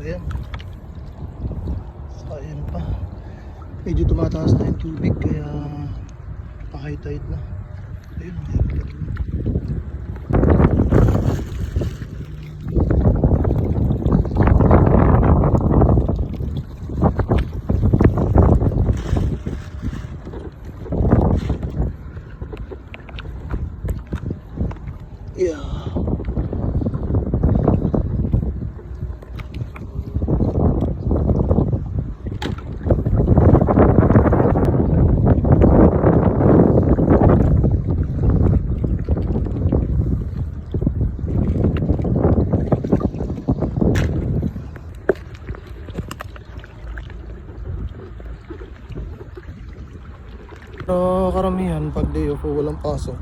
Ayan. So, ayan pa. Medyo tumataas na yung tubig kaya pa-high tide na. Ayun, meron pa rin. Yeah. Karamihan pag day off o walang pasok,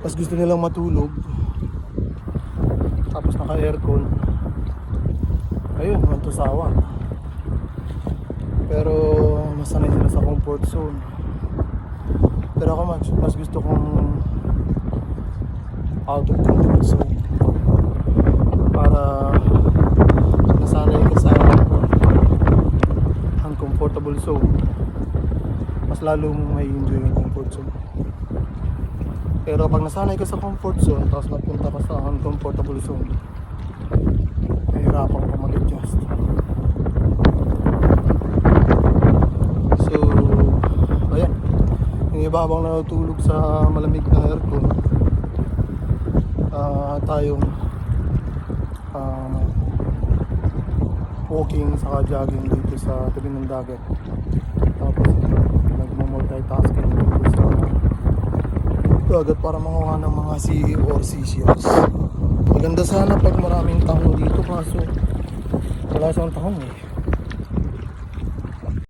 mas gusto nilang matulog tapos naka aircon, ayun, mantusawa. Pero masanay sila sa comfort zone. Pero ako mas gusto kong out of comfort zone para nasanay ka sa uncomfortable zone, mas lalo mong may enjoy yung comfort zone. Pero pag nasanay ka sa comfort zone tapos napunta ka sa uncomfortable zone, nahihirapan ka mag-adjust. So ayan, yung iba habang natutulog sa malamig na aircon, tayong walking saka jogging dito sa tabi ng dagat. Tapos nagmo-multitasking dito sa dagat para manguha ng mga sea or seashells. Maganda sana pag maraming tahong dito, kaso wala siyang tahong eh.